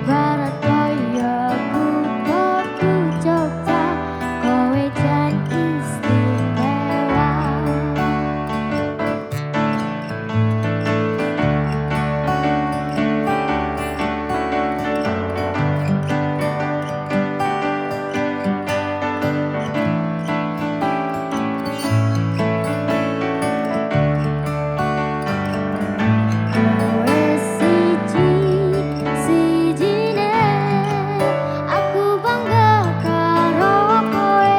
Ibarat koyo kuthaku Jogja, kowe jan istimewa. Kowe siji-sijine, aku bangga karo kowe.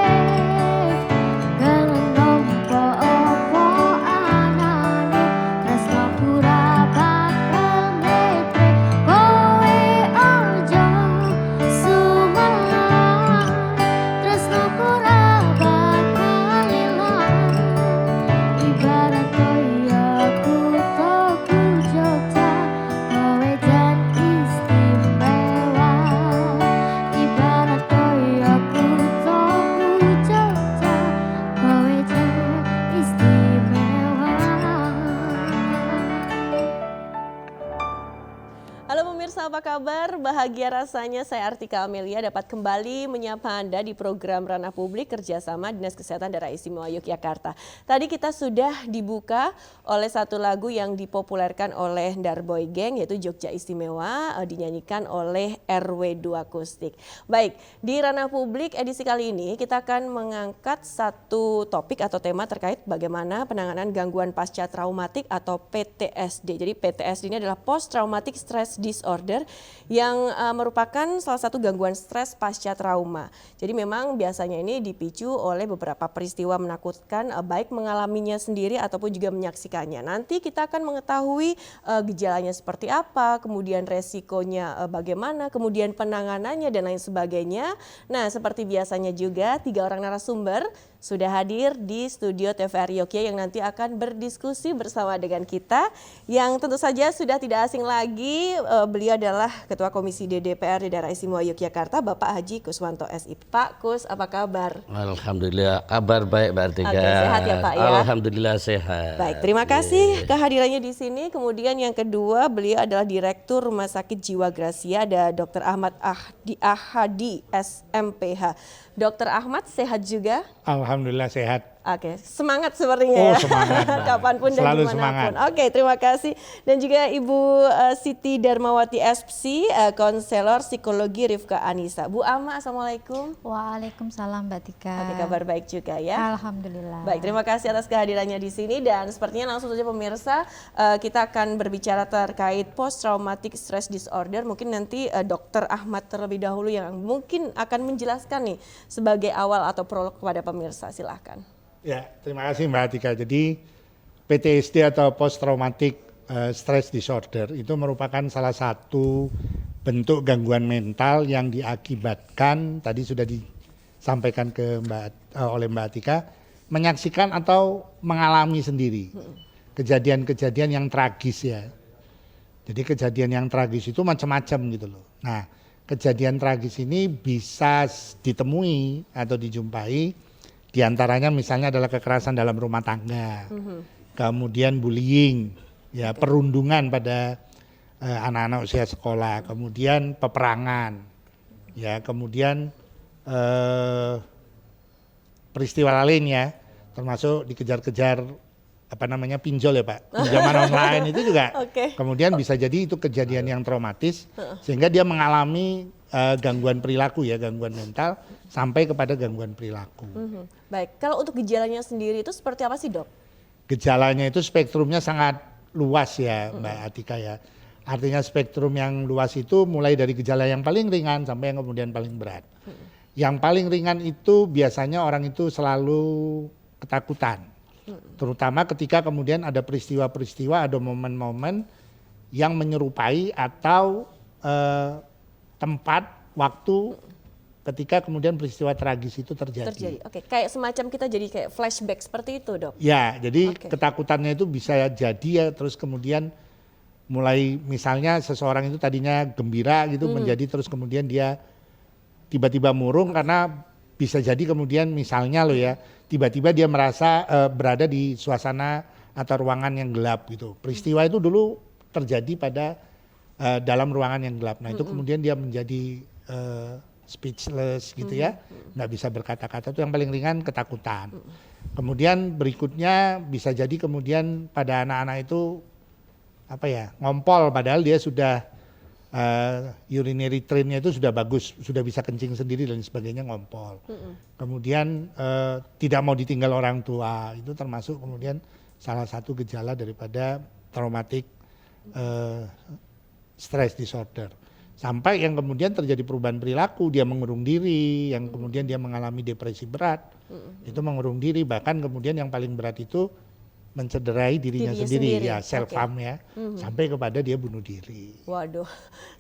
Gelem nampa apa anane, tresnaku ra bakal metre. Kowe ojo sumelang, tresnaku ra bakal ilang. Ibarat koyo kuthaku Jogja, kowe jan istimewa. Ibarat koyo kuthaku Jogja, kowe jan istimewa. Halo pemirsa, apa kabar? Bahagia rasanya saya Artika Amelia dapat kembali menyapa Anda di program Ranah Publik kerjasama Dinas Kesehatan Daerah Istimewa Yogyakarta. Tadi kita sudah dibuka oleh satu lagu yang dipopulerkan oleh Darboy Gang, yaitu Jogja Istimewa, dinyanyikan oleh RW2 Akustik. Baik, di Ranah Publik edisi kali ini kita akan mengangkat satu topik atau tema terkait bagaimana penanganan gangguan pasca traumatik atau PTSD. Jadi PTSD ini adalah Post Traumatic Stress Disorder yang merupakan salah satu gangguan stres pasca trauma. Jadi memang biasanya ini dipicu oleh beberapa peristiwa menakutkan, baik mengalaminya sendiri ataupun juga menyaksikannya. Nanti kita akan mengetahui gejalanya seperti apa, kemudian resikonya bagaimana, kemudian penanganannya dan lain sebagainya. Nah, seperti biasanya juga 3 orang narasumber sudah hadir di studio TVRI Yogyakarta yang nanti akan berdiskusi bersama dengan kita. Yang tentu saja sudah tidak asing lagi, beliau adalah Ketua Komisi DPR di Daerah Istimewa Yogyakarta, Bapak Haji Kuswanto SI. Pak Kus, apa kabar? Alhamdulillah, kabar baik Mbak Artika. Oke, sehat ya Pak ya? Alhamdulillah sehat. Baik, terima kasih kehadirannya di sini. Kemudian yang kedua, beliau adalah Direktur Rumah Sakit Jiwa Gracia, ada Dr. Ahmad Ahadi SMPH. Dr. Ahmad sehat juga? Alhamdulillah sehat. Oke, semangat sepertinya Oh, ya. semangat, Mbak. Kapanpun dan Selalu dimanapun. semangat. Oke, terima kasih. Dan juga Ibu Siti Darmawati SPSI, konselor psikologi Rifka Anissa. Bu Ama, Assalamualaikum. Waalaikumsalam Mbak Tika. Oke, kabar baik juga ya. Alhamdulillah. Baik, terima kasih atas kehadirannya di sini dan sepertinya langsung saja pemirsa, kita akan berbicara terkait post traumatic stress disorder. Mungkin nanti Dr. Ahmad terlebih dahulu yang mungkin akan menjelaskan nih sebagai awal atau prolog kepada pemirsa. Silahkan. Ya, terima kasih Mbak Atika. Jadi PTSD atau Post Traumatic Stress Disorder itu merupakan salah satu bentuk gangguan mental yang diakibatkan, tadi sudah disampaikan oleh Mbak Atika, menyaksikan atau mengalami sendiri kejadian-kejadian yang tragis ya. Jadi kejadian yang tragis itu macam-macam gitu loh. Nah, kejadian tragis ini bisa ditemui atau dijumpai. Di antaranya misalnya adalah kekerasan dalam rumah tangga, kemudian bullying, ya perundungan pada anak-anak usia sekolah, kemudian peperangan, ya kemudian peristiwa lain ya, termasuk dikejar-kejar pinjol ya Pak, pinjaman online itu juga. Kemudian bisa jadi itu kejadian yang traumatis sehingga dia mengalami gangguan perilaku ya, gangguan mental sampai kepada gangguan perilaku. Baik, kalau untuk gejalanya sendiri itu seperti apa sih Dok? Gejalanya itu spektrumnya sangat luas ya Mbak Atika ya. Artinya spektrum yang luas itu mulai dari gejala yang paling ringan sampai yang kemudian paling berat. Yang paling ringan itu biasanya orang itu selalu ketakutan. Terutama ketika kemudian ada peristiwa-peristiwa, ada momen-momen yang menyerupai atau tempat, waktu ketika kemudian peristiwa tragis itu terjadi. Oke, kayak semacam kita jadi kayak flashback seperti itu Dok? Ya, jadi ketakutannya itu bisa jadi ya, terus kemudian mulai misalnya seseorang itu tadinya gembira gitu menjadi terus kemudian dia tiba-tiba murung karena bisa jadi kemudian misalnya loh ya, tiba-tiba dia merasa berada di suasana atau ruangan yang gelap gitu. Peristiwa itu dulu terjadi pada dalam ruangan yang gelap. Nah itu kemudian dia menjadi speechless gitu ya, nggak bisa berkata-kata, itu yang paling ringan ketakutan. Kemudian berikutnya bisa jadi kemudian pada anak-anak itu ngompol padahal dia sudah urinary tract-nya itu sudah bagus, sudah bisa kencing sendiri dan sebagainya, ngompol. Kemudian tidak mau ditinggal orang tua, itu termasuk kemudian salah satu gejala daripada traumatic stress disorder. Sampai yang kemudian terjadi perubahan perilaku, dia mengurung diri, yang kemudian dia mengalami depresi berat, itu mengurung diri, bahkan kemudian yang paling berat itu mencederai dirinya sendiri, ya self harm ya, sampai kepada dia bunuh diri. Waduh,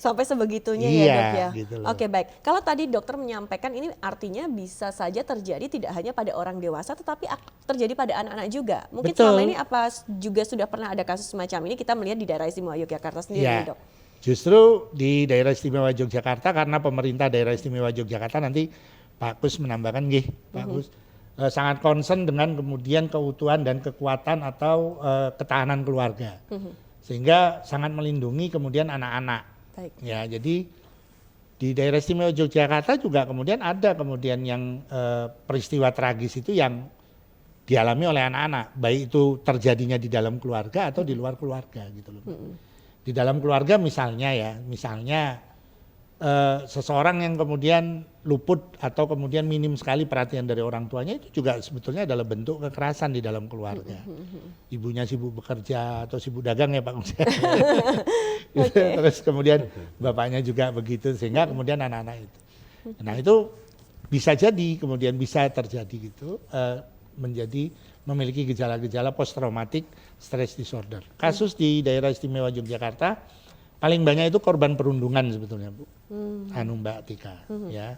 sampai sebegitunya ya dok ya. Gitu loh. Oke baik, kalau tadi dokter menyampaikan ini artinya bisa saja terjadi tidak hanya pada orang dewasa tetapi terjadi pada anak-anak juga. Mungkin Betul. selama ini apa juga sudah pernah ada kasus semacam ini kita melihat di daerah istimewa Yogyakarta sendiri Ya, dok? justru di daerah istimewa Yogyakarta, karena pemerintah daerah istimewa Yogyakarta, nanti Pak Kus menambahkan, Pak Kus sangat concern dengan kemudian keutuhan dan kekuatan atau ketahanan keluarga, sehingga sangat melindungi kemudian anak-anak. Baik. Ya, jadi di daerah istimewa Yogyakarta juga kemudian ada kemudian yang peristiwa tragis itu yang dialami oleh anak-anak, baik itu terjadinya di dalam keluarga atau di luar keluarga gitu loh. Di dalam keluarga misalnya seseorang yang kemudian luput atau kemudian minim sekali perhatian dari orang tuanya, itu juga sebetulnya adalah bentuk kekerasan di dalam keluarga. Ibunya sibuk bekerja atau sibuk dagang ya Pak Gus. Terus kemudian bapaknya juga begitu, sehingga kemudian anak-anak itu. Nah itu bisa jadi kemudian bisa terjadi gitu, menjadi memiliki gejala-gejala post traumatic stress disorder. Kasus di daerah istimewa Yogyakarta paling banyak itu korban perundungan sebetulnya Bu, Mbak Tika, ya.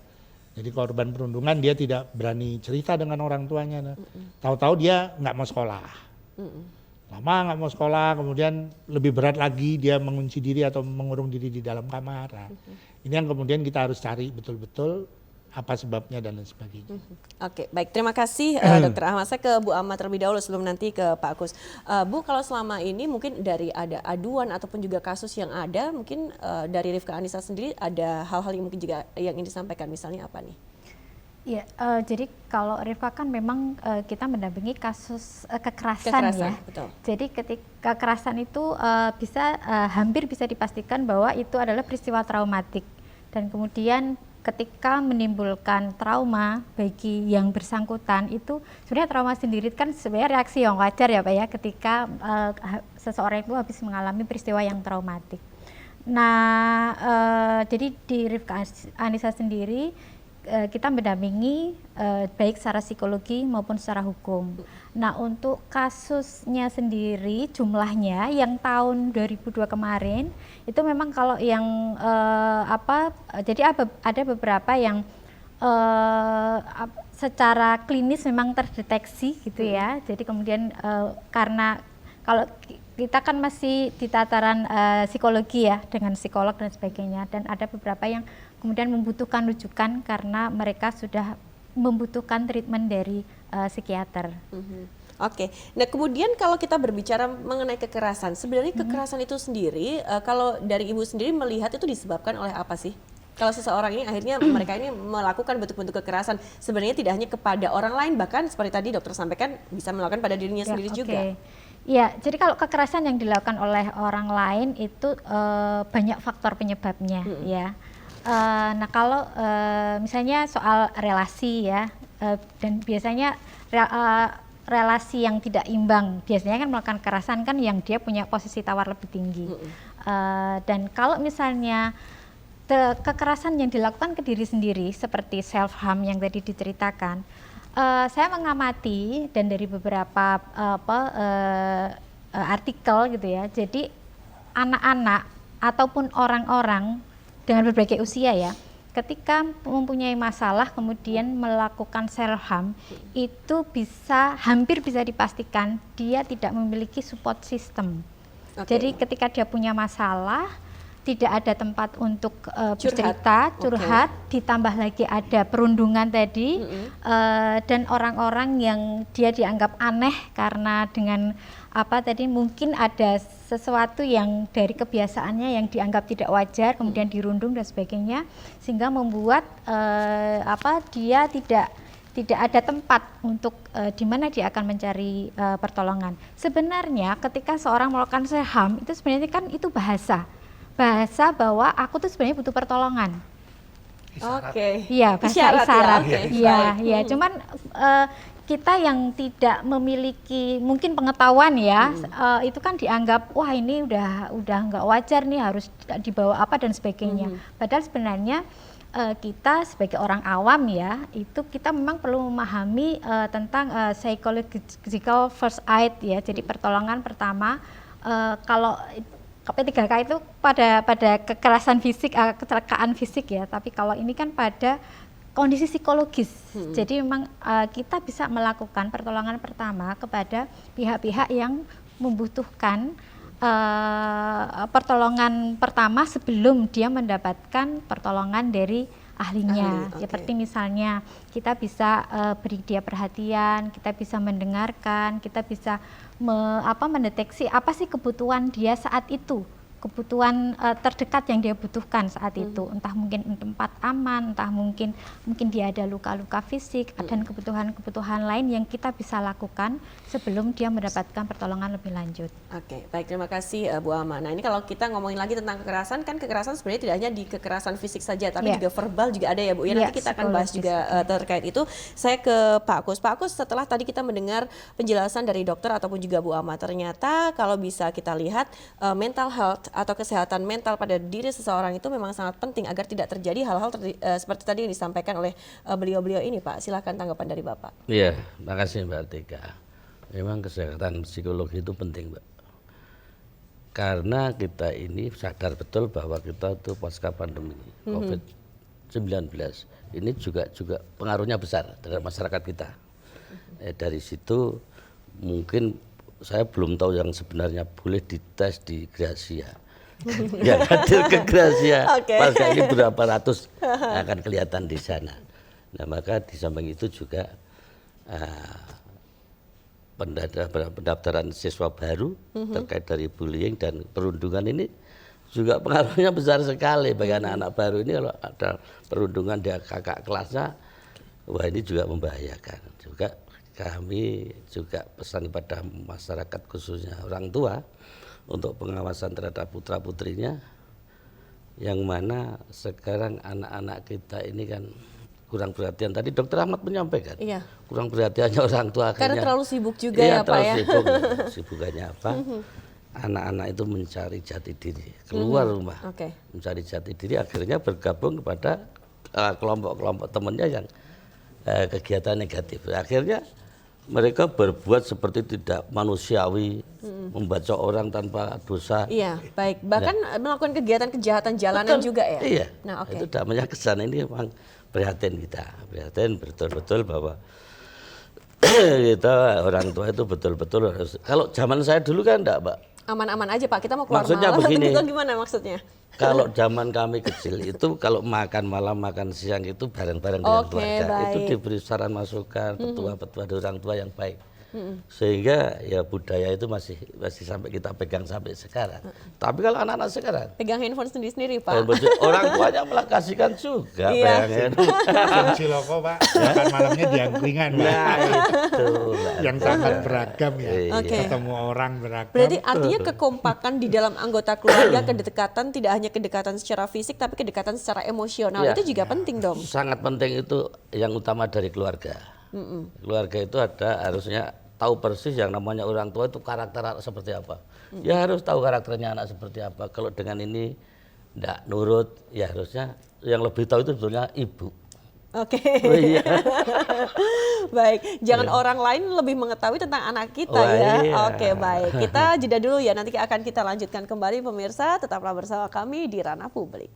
Jadi korban perundungan dia tidak berani cerita dengan orang tuanya, tahu-tahu dia nggak mau sekolah, lama nggak mau sekolah, kemudian lebih berat lagi dia mengunci diri atau mengurung diri di dalam kamar. Ini yang kemudian kita harus cari betul-betul apa sebabnya dan lain sebagainya. Oke, baik. Terima kasih Dr. Ahmad. Saya ke Bu Ahmad terlebih dahulu sebelum nanti ke Pak Kus. Bu, kalau selama ini mungkin dari ada aduan ataupun juga kasus yang ada, mungkin dari Rifka Anissa sendiri ada hal-hal yang mungkin juga yang ingin disampaikan, misalnya apa nih? Ya, jadi kalau Rifka kan memang kita mendampingi kasus kekerasan ya. Betul. Jadi ketika kekerasan itu hampir bisa dipastikan bahwa itu adalah peristiwa traumatik, dan kemudian ketika menimbulkan trauma bagi yang bersangkutan, itu sebenarnya trauma sendiri kan sebenarnya reaksi yang wajar ya Pak ya, ketika seseorang itu habis mengalami peristiwa yang traumatik. Nah, jadi di Rifka Anissa sendiri kita mendampingi baik secara psikologi maupun secara hukum. Nah, untuk kasusnya sendiri jumlahnya yang tahun 2002 kemarin itu memang kalau yang jadi ada beberapa yang secara klinis memang terdeteksi gitu ya. Jadi kemudian karena kalau kita kan masih di tataran psikologi ya, dengan psikolog dan sebagainya, dan ada beberapa yang kemudian membutuhkan rujukan karena mereka sudah membutuhkan treatment dari psikiater. Oke, nah kemudian kalau kita berbicara mengenai kekerasan, sebenarnya kekerasan itu sendiri, kalau dari Ibu sendiri melihat itu disebabkan oleh apa sih? Kalau seseorang ini akhirnya mereka ini melakukan bentuk-bentuk kekerasan, sebenarnya tidak hanya kepada orang lain, bahkan seperti tadi dokter sampaikan bisa melakukan pada dirinya sendiri juga. Ya, jadi kalau kekerasan yang dilakukan oleh orang lain itu banyak faktor penyebabnya ya. Nah kalau misalnya soal relasi ya, dan biasanya relasi yang tidak imbang biasanya kan melakukan kekerasan kan yang dia punya posisi tawar lebih tinggi. Dan kalau misalnya kekerasan yang dilakukan ke diri sendiri seperti self harm yang tadi diceritakan, saya mengamati dan dari beberapa artikel gitu ya, jadi anak-anak ataupun orang-orang dengan berbagai usia ya, ketika mempunyai masalah kemudian melakukan self harm, itu hampir bisa dipastikan dia tidak memiliki support system. Jadi ketika dia punya masalah, tidak ada tempat untuk bercerita, curhat, ditambah lagi ada perundungan tadi, dan orang-orang yang dia dianggap aneh karena dengan apa tadi mungkin ada sesuatu yang dari kebiasaannya yang dianggap tidak wajar, kemudian dirundung dan sebagainya, sehingga membuat dia tidak ada tempat untuk di mana dia akan mencari pertolongan. Sebenarnya ketika seorang melakukan seham itu sebenarnya kan itu bahasa bahwa aku tuh sebenarnya butuh pertolongan. Oke. Iya, bahasa isyarat. Ya. Iya. Cuman kita yang tidak memiliki mungkin pengetahuan ya, itu kan dianggap wah ini udah nggak wajar nih, harus dibawa apa dan sebagainya. Padahal sebenarnya kita sebagai orang awam ya, itu kita memang perlu memahami tentang psychological first aid ya. Jadi pertolongan pertama, kalau P3K itu pada kekerasan fisik, kecelakaan fisik ya, tapi kalau ini kan pada kondisi psikologis. Jadi memang kita bisa melakukan pertolongan pertama kepada pihak-pihak yang membutuhkan pertolongan pertama sebelum dia mendapatkan pertolongan dari ahlinya. Seperti misalnya kita bisa beri dia perhatian, kita bisa mendengarkan, kita bisa mendeteksi apa sih kebutuhan dia saat itu, kebutuhan terdekat yang dia butuhkan saat itu, entah mungkin tempat aman, entah mungkin dia ada luka-luka fisik, dan kebutuhan lain yang kita bisa lakukan sebelum dia mendapatkan pertolongan lebih lanjut. Oke, baik, terima kasih Bu Ama. Nah, ini kalau kita ngomongin lagi tentang kekerasan, kan kekerasan sebenarnya tidak hanya di kekerasan fisik saja, tapi juga verbal juga ada ya Bu. Ya, nanti kita akan bahas juga terkait itu. Saya ke Pak Kus. Pak Kus, setelah tadi kita mendengar penjelasan dari dokter ataupun juga Bu Ama, ternyata kalau bisa kita lihat mental health atau kesehatan mental pada diri seseorang itu memang sangat penting agar tidak terjadi hal-hal seperti tadi yang disampaikan oleh beliau-beliau ini, Pak. Silakan tanggapan dari Bapak. Iya, makasih Mbak Tika. Memang kesehatan psikologi itu penting, Mbak. Karena kita ini sadar betul bahwa kita itu pasca pandemi COVID-19 ini juga pengaruhnya besar terhadap masyarakat kita. Dari situ mungkin saya belum tahu yang sebenarnya boleh dites di Gracia. Yang hadir ke Gracia pasca ini berapa ratus akan kelihatan di sana. Nah, maka di samping itu juga pendaftaran siswa baru terkait dari bullying dan perundungan ini juga pengaruhnya besar sekali bagi anak-anak baru ini. Kalau ada perundungan di kakak kelasnya, wah ini juga membahayakan. Juga kami juga pesan kepada masyarakat khususnya orang tua untuk pengawasan terhadap putra-putrinya, yang mana sekarang anak-anak kita ini kan kurang perhatian. Tadi Dokter Ahmad menyampaikan, kurang perhatiannya orang tua akhirnya. Karena terlalu sibuk juga ya Pak ya. Sibuk. Sibukannya apa? Anak-anak itu mencari jati diri, keluar rumah, mencari jati diri, akhirnya bergabung kepada kelompok-kelompok temannya yang kegiatan negatif. Akhirnya mereka berbuat seperti tidak manusiawi, membaca orang tanpa dosa. Iya, baik. Bahkan melakukan kegiatan kejahatan jalanan juga ya. Iya. Nah, itu namanya kesan ini memang prihatin kita, prihatin betul-betul bahwa kita orang tua itu betul-betul harus. Kalau zaman saya dulu kan enggak, Mbak. Aman-aman aja Pak, kita mau keluar maksudnya malam. Begini, itu gimana maksudnya? Kalau zaman kami kecil itu kalau makan malam makan siang itu bareng-bareng dengan keluarga. Baik. Itu diberi saran masukan petua-petua dari orang tua yang baik. Sehingga ya budaya itu masih sampai kita pegang sampai sekarang. Tapi kalau anak-anak sekarang pegang handphone sendiri Pak. Orang tuanya malah kasihkan juga pengen. Ciloko Pak, makan malamnya di angkringan Pak. Nah, itu yang sangat beragam ya. Ketemu orang beragam. Berarti artinya kekompakan di dalam anggota keluarga, kedekatan tidak hanya kedekatan secara fisik tapi kedekatan secara emosional itu juga penting dong. Sangat penting, itu yang utama dari keluarga. Keluarga itu harusnya tahu persis yang namanya orang tua itu karakter anak seperti apa. Ya harus tahu karakternya anak seperti apa. Kalau dengan ini tidak nurut, ya harusnya yang lebih tahu itu sebetulnya ibu. Baik, jangan orang lain lebih mengetahui tentang anak kita ya. Baik. Kita jeda dulu ya, nanti akan kita lanjutkan kembali pemirsa. Tetaplah bersama kami di Ranah Publik.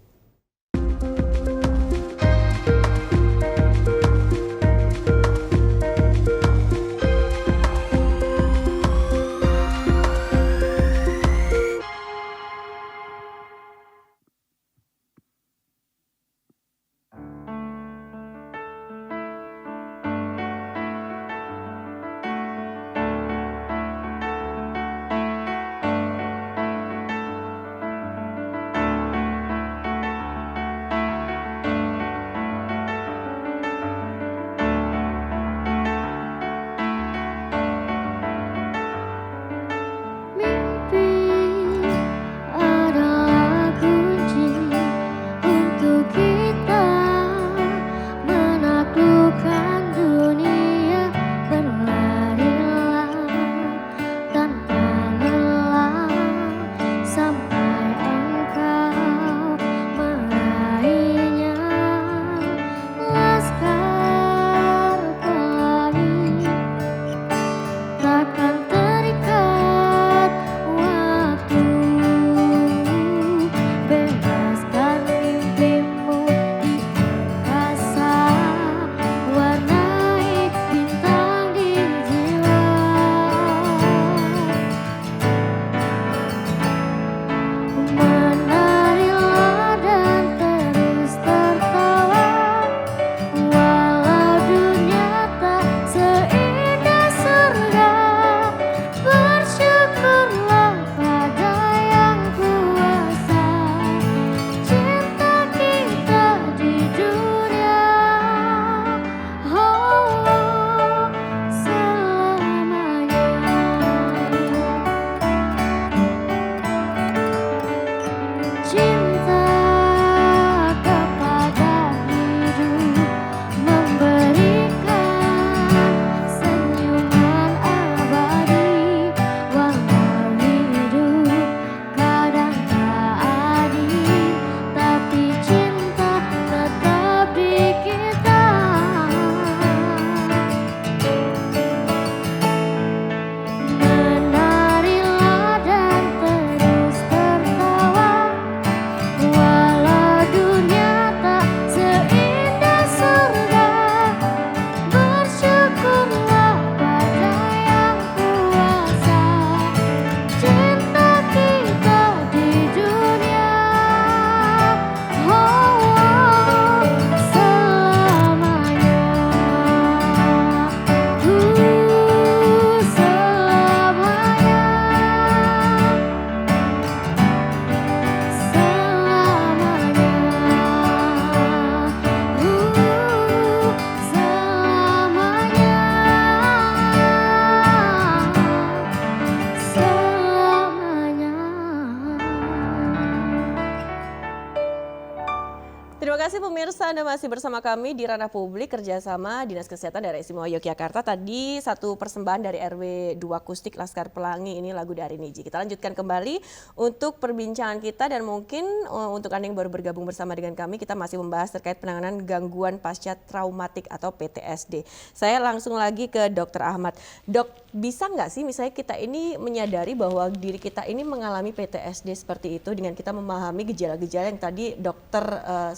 Terima kasih pemirsa, Anda masih bersama kami di Ranah Publik kerjasama Dinas Kesehatan Daerah Istimewa Yogyakarta. Tadi satu persembahan dari RW 2 Kustik Laskar Pelangi, ini lagu dari Niji. Kita lanjutkan kembali untuk perbincangan kita dan mungkin untuk Anda yang baru bergabung bersama dengan kami, kita masih membahas terkait penanganan gangguan pasca traumatik atau PTSD. Saya langsung lagi ke Dr. Ahmad. Dok, bisa nggak sih misalnya kita ini menyadari bahwa diri kita ini mengalami PTSD seperti itu dengan kita memahami gejala-gejala yang tadi dokter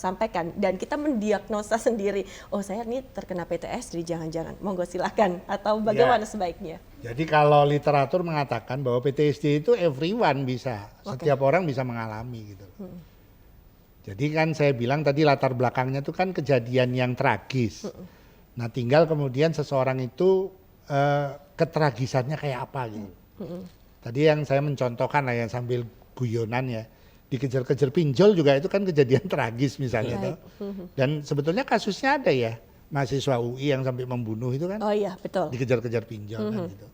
sampaikan dan kita mendiagnosa sendiri, oh saya ini terkena PTSD, jangan-jangan, monggo silakan, atau bagaimana sebaiknya? Jadi kalau literatur mengatakan bahwa PTSD itu everyone bisa, setiap orang bisa mengalami gitu. Jadi kan saya bilang tadi latar belakangnya itu kan kejadian yang tragis. Nah tinggal kemudian seseorang itu ketragisannya kayak apa gitu. Tadi yang saya mencontohkan lah ya sambil guyonan ya. Dikejar-kejar pinjol juga itu kan kejadian tragis misalnya. Dan sebetulnya kasusnya ada ya, mahasiswa UI yang sampai membunuh itu kan. Oh iya, betul. Dikejar-kejar pinjol kan gitu.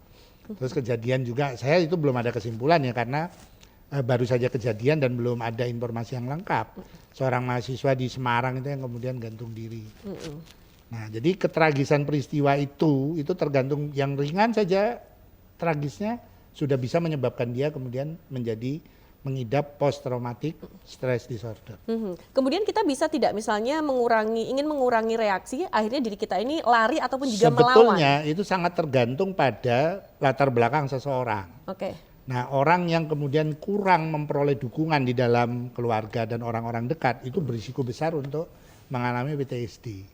Terus kejadian juga, saya itu belum ada kesimpulan ya karena baru saja kejadian dan belum ada informasi yang lengkap. Seorang mahasiswa di Semarang itu yang kemudian gantung diri. Nah jadi ketragisan peristiwa itu tergantung, yang ringan saja tragisnya sudah bisa menyebabkan dia kemudian menjadi mengidap post traumatic stress disorder. Kemudian kita bisa tidak misalnya ingin mengurangi reaksi, akhirnya diri kita ini lari ataupun juga melawan? Sebetulnya itu sangat tergantung pada latar belakang seseorang. Nah orang yang kemudian kurang memperoleh dukungan di dalam keluarga dan orang-orang dekat itu berisiko besar untuk mengalami PTSD.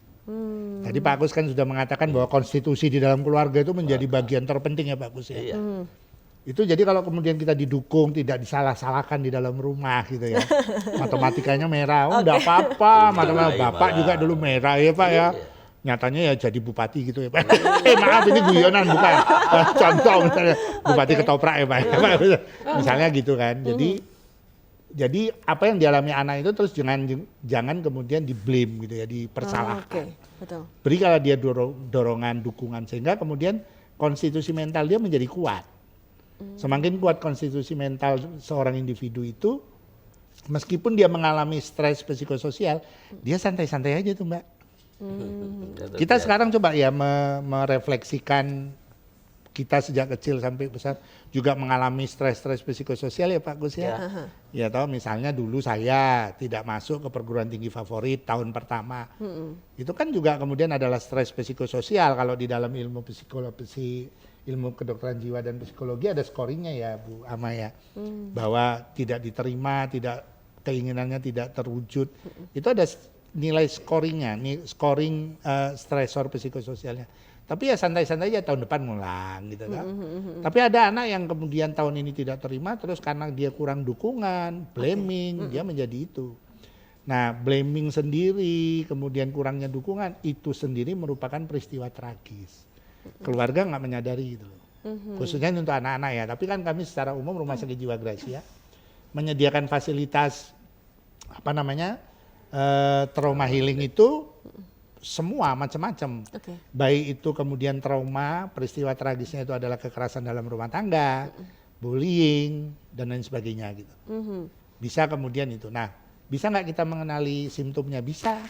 Tadi Pak Agus kan sudah mengatakan bahwa konstitusi di dalam keluarga itu menjadi bagian terpenting ya Pak Agus ya. Itu jadi kalau kemudian kita didukung, tidak disalah-salahkan di dalam rumah gitu ya. Matematikanya merah, oh enggak apa-apa, matematika Bapak juga dulu merah ya Pak ya. Nyatanya ya jadi bupati gitu ya Pak. Maaf ini guyonan bukan. Contoh misalnya bupati ketoprak ya Pak. Misalnya gitu kan. Jadi apa yang dialami anak itu terus jangan kemudian di blame gitu ya, dipersalahkan. Betul. Beri kalau dia dorongan, dukungan sehingga kemudian konstitusi mental dia menjadi kuat. Semakin kuat konstitusi mental seorang individu itu, meskipun dia mengalami stres psikososial, dia santai-santai aja tuh Mbak. Kita sekarang coba ya merefleksikan kita sejak kecil sampai besar juga mengalami stres psikososial ya Pak Gus ya. Ya tahu misalnya dulu saya tidak masuk ke perguruan tinggi favorit tahun pertama. Itu kan juga kemudian adalah stres psikososial kalau di dalam ilmu psikologi, ilmu kedokteran jiwa dan psikologi ada scoringnya ya Bu Ama ya, bahwa tidak diterima, keinginannya tidak terwujud, itu ada nilai scoringnya, scoring stresor psikososialnya. Tapi ya santai-santai aja tahun depan ngulang gitu kan. Tapi ada anak yang kemudian tahun ini tidak terima, terus karena dia kurang dukungan, blaming, dia menjadi itu. Nah blaming sendiri, kemudian kurangnya dukungan, itu sendiri merupakan peristiwa tragis. Keluarga nggak menyadari gitu loh. Khususnya untuk anak-anak ya. Tapi kan kami secara umum Rumah Sakit Jiwa Gracia menyediakan fasilitas trauma healing itu semua macam-macam. Baik itu kemudian trauma, peristiwa tragisnya itu adalah kekerasan dalam rumah tangga, bullying dan lain sebagainya gitu. Bisa kemudian itu. Nah, bisa nggak kita mengenali simptomnya? Bisa.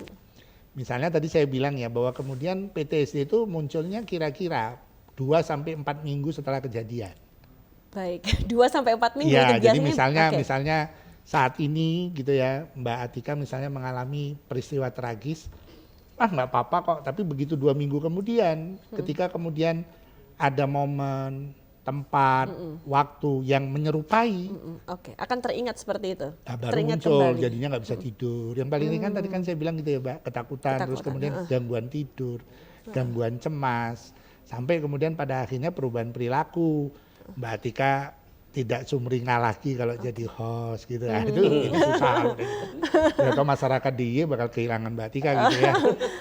Misalnya tadi saya bilang ya bahwa kemudian PTSD itu munculnya kira-kira 2-4 minggu setelah kejadian. Baik, 2-4 minggu ya, itu jadi biasanya. misalnya saat ini gitu ya Mbak Atika misalnya mengalami peristiwa tragis, nggak apa-apa kok, tapi begitu 2 minggu kemudian ketika kemudian ada momen, tempat, waktu yang menyerupai, akan teringat seperti itu. Baru muncul, jadinya nggak bisa tidur. Yang paling ringan tadi kan saya bilang gitu ya Mbak, ketakutan, terus kemudian gangguan tidur, gangguan cemas, sampai kemudian pada akhirnya perubahan perilaku. Mbak Atika tidak sumringah lagi kalau jadi host gitu ya. Itu susah. Atau masyarakat dia bakal kehilangan Mbak Atika gitu ya.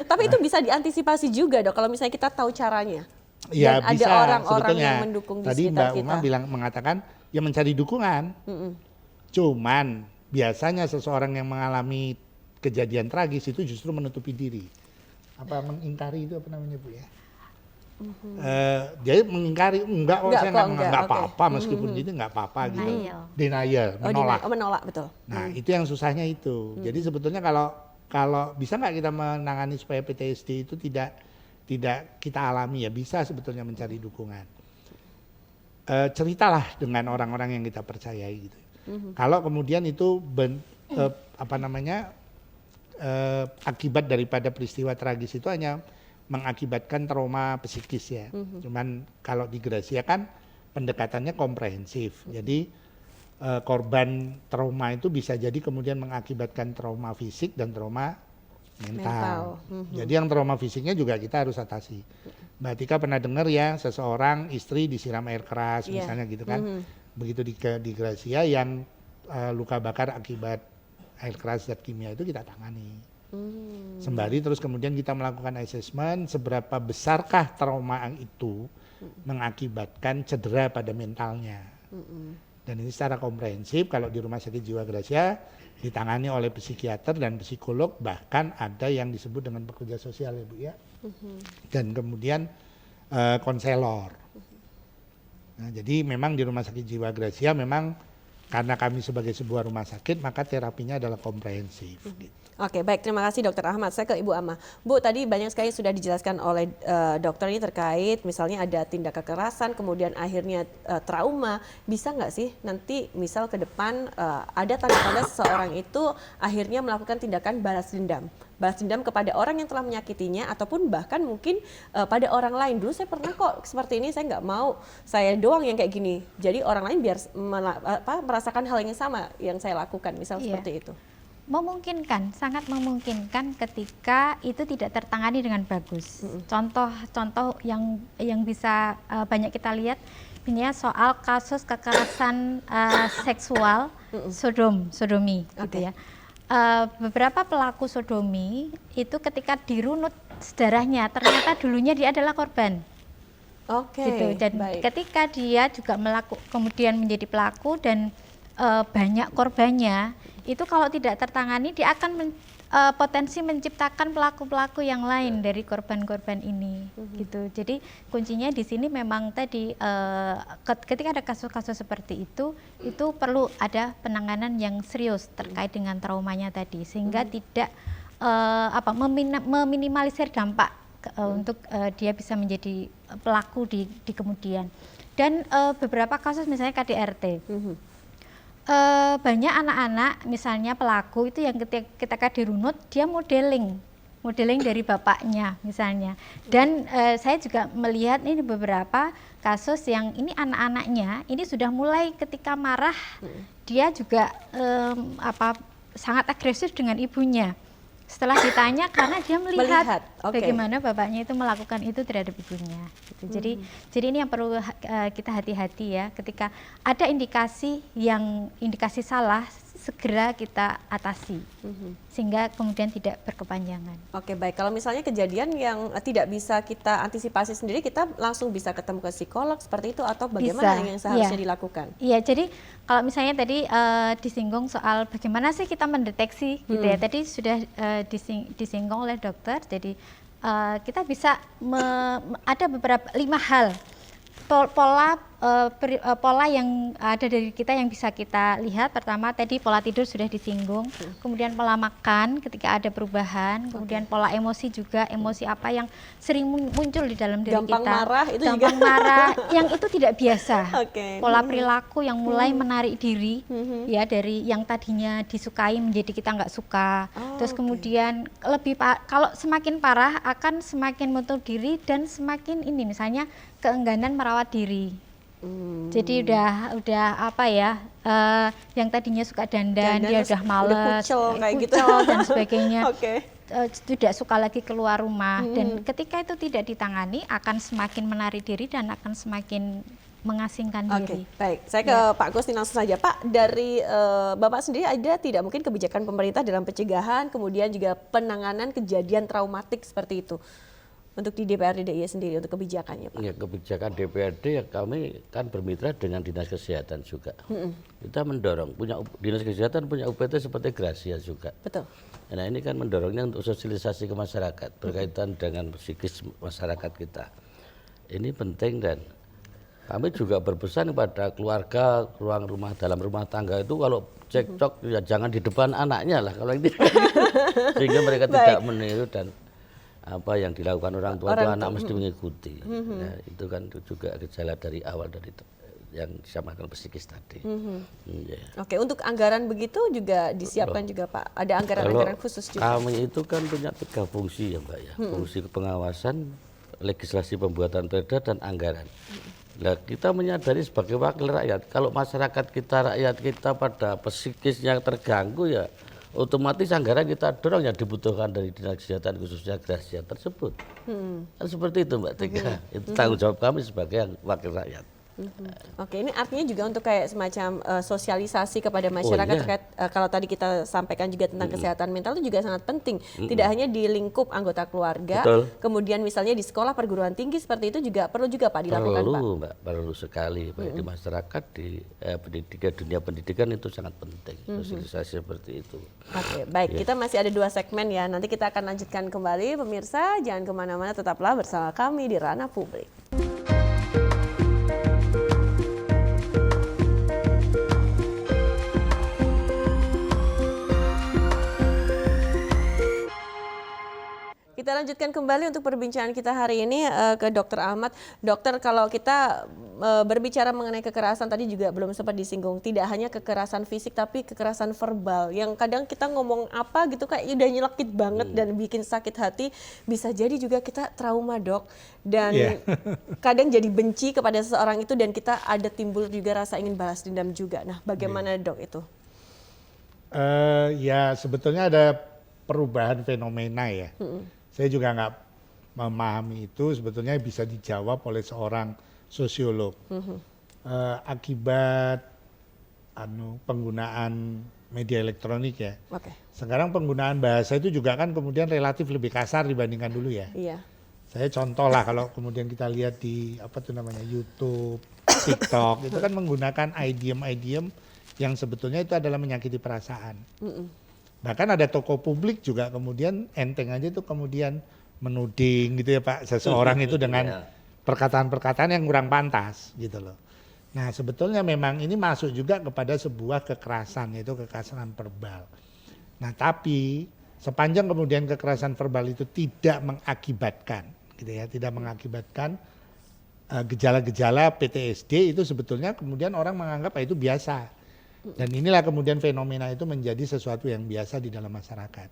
Tapi itu bisa diantisipasi juga Dok kalau misalnya kita tahu caranya. Ya dan bisa, ada orang-orang sebetulnya. yang mendukung di Tadi sekitar Mbak Uma mengatakan ya mencari dukungan. Cuman biasanya seseorang yang mengalami kejadian tragis itu justru menutupi diri. Mengingkari itu apa namanya Bu ya? Jadi mengingkari enggak apa-apa meskipun gitu enggak apa-apa gitu. Denial, menolak. Menolak betul. Nah, itu yang susahnya itu. Jadi sebetulnya kalau kalau bisa nggak kita menangani supaya PTSD itu tidak kita alami ya, bisa sebetulnya mencari dukungan. Ceritalah dengan orang-orang yang kita percayai gitu. Kalau kemudian itu akibat daripada peristiwa tragis itu hanya mengakibatkan trauma psikis ya. Cuman kalau di Gracia kan pendekatannya komprehensif. Jadi korban trauma itu bisa jadi kemudian mengakibatkan trauma fisik dan trauma mental. Jadi yang trauma fisiknya juga kita harus atasi. Mbak Tika pernah dengar ya seseorang istri disiram air keras misalnya gitu kan. Begitu di Gracia yang luka bakar akibat air keras zat kimia itu kita tangani. Sembari terus kemudian kita melakukan assessment seberapa besarkah trauma itu mengakibatkan cedera pada mentalnya. Dan ini secara komprehensif kalau di Rumah Sakit Jiwa Gracia ditangani oleh psikiater dan psikolog, bahkan ada yang disebut dengan pekerja sosial ya Bu ya. Dan kemudian konselor. Nah, jadi memang di Rumah Sakit Jiwa Gracia memang karena kami sebagai sebuah rumah sakit maka terapinya adalah komprehensif. Gitu. Oke, baik, terima kasih Dokter Ahmad. Saya ke Ibu Ama. Bu, tadi banyak sekali sudah dijelaskan oleh dokter ini terkait misalnya ada tindak kekerasan, kemudian akhirnya trauma. Bisa nggak sih nanti misal ke depan ada tanda-tanda seseorang itu akhirnya melakukan tindakan balas dendam? Balas dendam kepada orang yang telah menyakitinya ataupun bahkan mungkin pada orang lain. Dulu saya pernah kok seperti ini, saya nggak mau saya doang yang kayak gini. Jadi orang lain biar merasakan hal yang sama yang saya lakukan, misal seperti itu. Memungkinkan, sangat memungkinkan ketika itu tidak tertangani dengan bagus. Contoh yang bisa banyak kita lihat, ini soal kasus kekerasan seksual, sodomi, gitu ya. Beberapa pelaku sodomi itu ketika dirunut sedarahnya, ternyata dulunya dia adalah korban. Gitu. Dan ketika dia juga kemudian menjadi pelaku dan banyak korbannya, itu kalau tidak tertangani dia akan potensi menciptakan pelaku-pelaku yang lain dari korban-korban ini, gitu. Jadi kuncinya di sini memang tadi ketika ada kasus-kasus seperti itu perlu ada penanganan yang serius terkait dengan traumanya tadi, sehingga tidak meminimalisir dampak untuk dia bisa menjadi pelaku di kemudian. Dan beberapa kasus misalnya KDRT. Banyak anak-anak misalnya pelaku itu yang ketika dirunut dia modeling dari bapaknya misalnya. Dan saya juga melihat ini beberapa kasus yang ini anak-anaknya ini sudah mulai ketika marah dia juga sangat agresif dengan ibunya. Setelah ditanya karena dia melihat bagaimana bapaknya itu melakukan itu terhadap ibunya. Gitu. Jadi ini yang perlu kita hati-hati ya, ketika ada indikasi salah segera kita atasi sehingga kemudian tidak berkepanjangan. Oke, baik. Kalau misalnya kejadian yang tidak bisa kita antisipasi sendiri, kita langsung bisa ketemu ke psikolog seperti itu atau bagaimana yang seharusnya dilakukan? Iya, jadi kalau misalnya tadi disinggung soal bagaimana sih kita mendeteksi gitu ya. Tadi sudah disinggung oleh dokter. Jadi kita bisa ada beberapa 5 hal pola yang ada dari kita yang bisa kita lihat. Pertama tadi pola tidur sudah disinggung, kemudian pola makan ketika ada perubahan, kemudian pola emosi juga, emosi apa yang sering muncul di dalam diri gampang kita, marah itu gampang juga. marah yang itu tidak biasa. Pola Perilaku perilaku yang mulai menarik diri ya, dari yang tadinya disukai menjadi kita nggak suka. Terus kemudian kalau semakin parah akan semakin menutup diri dan semakin ini misalnya keengganan merawat diri. Jadi udah apa ya, yang tadinya suka dandan dia udah males, kucel dan sebagainya. Tidak suka lagi keluar rumah. Dan ketika itu tidak ditangani akan semakin menarik diri dan akan semakin mengasingkan diri. Baik, saya ke Pak Gustin langsung saja. Pak, dari Bapak sendiri ada tidak mungkin kebijakan pemerintah dalam pencegahan kemudian juga penanganan kejadian traumatik seperti itu untuk di DPRD DIY sendiri untuk kebijakannya, Pak? Ya, kebijakan DPRD ya kami kan bermitra dengan Dinas Kesehatan juga. Kita mendorong, Dinas Kesehatan punya UPT seperti Gracia juga. Betul. Nah ini kan mendorongnya untuk sosialisasi ke masyarakat berkaitan dengan psikis masyarakat kita. Ini penting dan kami juga berpesan kepada keluarga, dalam rumah tangga itu kalau cekcok ya jangan di depan anaknya lah kalau itu. Sehingga mereka tidak meniru dan apa yang dilakukan orang tua itu anak mesti mengikuti. Ya, itu kan juga gejala dari awal dari yang disamakan psikis tadi. Oke, untuk anggaran begitu juga disiapkan juga Pak. Ada anggaran-anggaran khusus juga. Kami itu kan punya 3 fungsi ya Mbak ya. Fungsi pengawasan, legislasi pembuatan perda dan anggaran. Nah, kita menyadari sebagai wakil rakyat, kalau masyarakat kita, rakyat kita pada psikisnya terganggu ya otomatis anggaran kita dorong yang dibutuhkan dari Dinas Kesehatan khususnya Gracia tersebut. Kan seperti itu Mbak Tika. Itu tanggung jawab kami sebagai wakil rakyat. Oke, ini artinya juga untuk kayak semacam sosialisasi kepada masyarakat terkait kalau tadi kita sampaikan juga tentang kesehatan mental itu juga sangat penting. Tidak hanya di lingkup anggota keluarga, kemudian misalnya di sekolah perguruan tinggi seperti itu juga perlu juga Pak dilakukan Pak. Mbak, perlu sekali baik di masyarakat, di pendidikan, dunia pendidikan itu sangat penting sosialisasi seperti itu. Oke, baik, kita masih ada 2 segmen ya. Nanti kita akan lanjutkan kembali pemirsa, jangan kemana-mana, tetaplah bersama kami di Ranah Publik. Kita lanjutkan kembali untuk perbincangan kita hari ini ke Dr. Ahmad. Dokter, kalau kita berbicara mengenai kekerasan tadi juga belum sempat disinggung. Tidak hanya kekerasan fisik tapi kekerasan verbal. Yang kadang kita ngomong apa gitu kayak udah nyelekit banget dan bikin sakit hati. Bisa jadi juga kita trauma Dok. Dan kadang jadi benci kepada seseorang itu dan kita ada timbul juga rasa ingin balas dendam juga. Nah bagaimana Dok itu? Ya sebetulnya ada perubahan fenomena ya. Saya juga nggak memahami itu sebetulnya bisa dijawab oleh seorang sosiolog. Akibat penggunaan media elektronik ya. Sekarang penggunaan bahasa itu juga kan kemudian relatif lebih kasar dibandingkan dulu ya. Saya contoh lah kalau kemudian kita lihat di YouTube, TikTok itu kan menggunakan idiom-idiom yang sebetulnya itu adalah menyakiti perasaan. Bahkan ada tokoh publik juga kemudian enteng aja tuh kemudian menuding gitu ya Pak seseorang itu dengan perkataan-perkataan yang kurang pantas gitu loh. Nah sebetulnya memang ini masuk juga kepada sebuah kekerasan yaitu kekerasan verbal. Nah tapi sepanjang kemudian kekerasan verbal itu tidak mengakibatkan gitu ya, tidak mengakibatkan gejala-gejala PTSD itu sebetulnya kemudian orang menganggap itu biasa. Dan inilah kemudian fenomena itu menjadi sesuatu yang biasa di dalam masyarakat.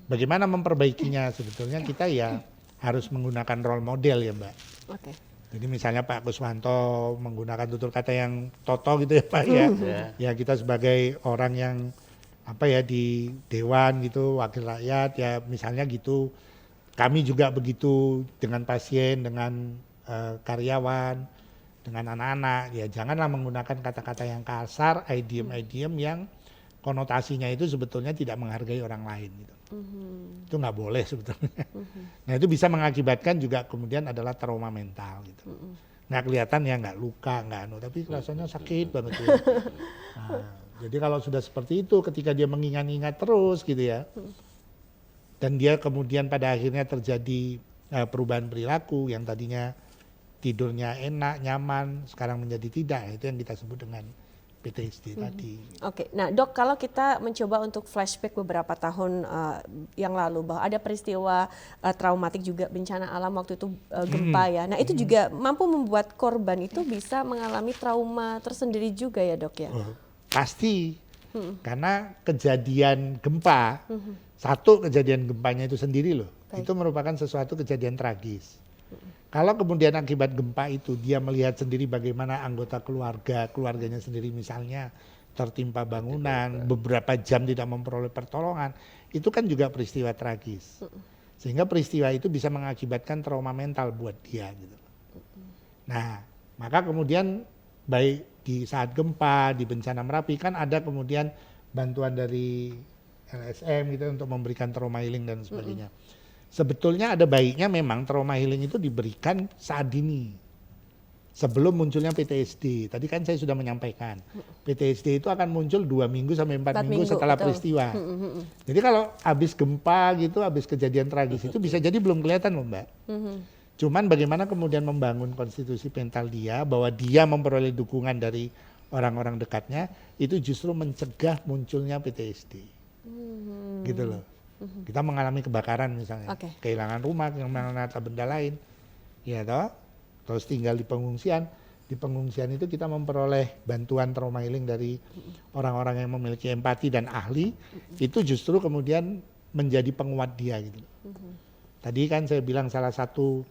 Bagaimana memperbaikinya sebetulnya kita ya harus menggunakan role model ya Mbak. Jadi misalnya Pak Kuswanto menggunakan tutur kata yang toto gitu ya Pak ya. Ya kita sebagai orang yang di dewan gitu, wakil rakyat ya misalnya gitu. Kami juga begitu dengan pasien, dengan karyawan, dengan anak-anak, ya janganlah menggunakan kata-kata yang kasar, idiom-idiom yang konotasinya itu sebetulnya tidak menghargai orang lain gitu. Itu nggak boleh sebetulnya. Nah itu bisa mengakibatkan juga kemudian adalah trauma mental gitu. Nggak kelihatan ya, nggak luka, tapi rasanya sakit banget tuh. Nah, jadi kalau sudah seperti itu, ketika dia mengingat-ingat terus gitu ya, dan dia kemudian pada akhirnya terjadi perubahan perilaku yang tadinya tidurnya enak, nyaman, sekarang menjadi tidak. Itu yang kita sebut dengan PTSD tadi. Oke, nah Dok, kalau kita mencoba untuk flashback beberapa tahun yang lalu bahwa ada peristiwa traumatik juga bencana alam waktu itu gempa ya. Nah itu juga mampu membuat korban itu bisa mengalami trauma tersendiri juga ya Dok ya? Pasti, karena kejadian gempa, satu kejadian gempanya itu sendiri loh, itu merupakan sesuatu kejadian tragis. Kalau kemudian akibat gempa itu dia melihat sendiri bagaimana anggota keluarganya sendiri misalnya tertimpa bangunan, beberapa jam tidak memperoleh pertolongan, itu kan juga peristiwa tragis. Sehingga peristiwa itu bisa mengakibatkan trauma mental buat dia gitu. Nah, maka kemudian baik di saat gempa, di bencana Merapi kan ada kemudian bantuan dari LSM gitu untuk memberikan trauma healing dan sebagainya. Sebetulnya ada baiknya memang trauma healing itu diberikan saat dini. Sebelum munculnya PTSD. Tadi kan saya sudah menyampaikan. PTSD itu akan muncul 2 minggu sampai 4 minggu setelah peristiwa. Jadi kalau habis gempa gitu, habis kejadian tragis itu bisa jadi belum kelihatan loh Mbak. Cuman bagaimana kemudian membangun konstitusi mental dia bahwa dia memperoleh dukungan dari orang-orang dekatnya, itu justru mencegah munculnya PTSD. Gitu loh. Kita mengalami kebakaran misalnya, kehilangan rumah, kehilangan harta benda lain, ya toh, terus tinggal di pengungsian. Di pengungsian itu kita memperoleh bantuan trauma healing dari orang-orang yang memiliki empati dan ahli, itu justru kemudian menjadi penguat dia gitu. Tadi kan saya bilang salah satu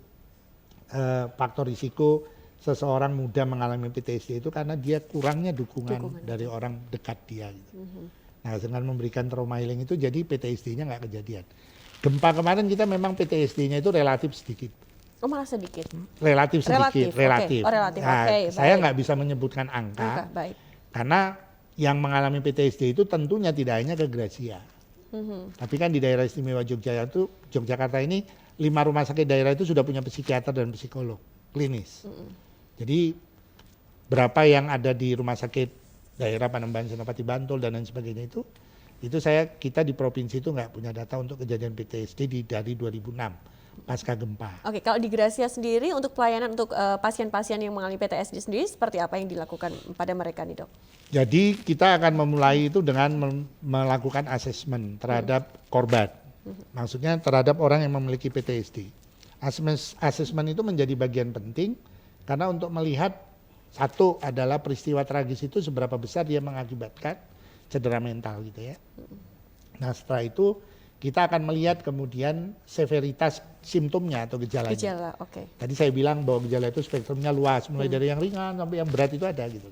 faktor risiko seseorang muda mengalami PTSD itu karena dia kurangnya dukungan dari orang dekat dia gitu. Nah, dengan memberikan trauma healing itu jadi PTSD-nya nggak kejadian. Gempa kemarin kita memang PTSD-nya itu relatif sedikit. Oh, malah sedikit. Relatif sedikit, relatif. Okay. Oh, relatif. Nah, Okay, saya nggak bisa menyebutkan angka, baik. karena yang mengalami PTSD itu tentunya tidak hanya ke Gracia. Tapi kan di daerah istimewa Yogyakarta ini 5 rumah sakit daerah itu sudah punya psikiater dan psikolog klinis. Jadi berapa yang ada di rumah sakit daerah Panembahan, Senopati, Bantul dan lain sebagainya itu kita di provinsi itu nggak punya data untuk kejadian PTSD dari 2006 pasca gempa. Oke, kalau di Gracia sendiri untuk pelayanan untuk pasien-pasien yang mengalami PTSD sendiri seperti apa yang dilakukan pada mereka nih, Dok? Jadi kita akan memulai itu dengan melakukan asesmen terhadap korban. Maksudnya terhadap orang yang memiliki PTSD. Asesmen itu menjadi bagian penting karena untuk melihat satu adalah peristiwa tragis itu seberapa besar dia mengakibatkan cedera mental gitu ya. Nah, setelah itu kita akan melihat kemudian severitas simptomnya atau gejalanya. Gejala, oke. Tadi saya bilang bahwa gejala itu spektrumnya luas, mulai dari yang ringan sampai yang berat itu ada gitu.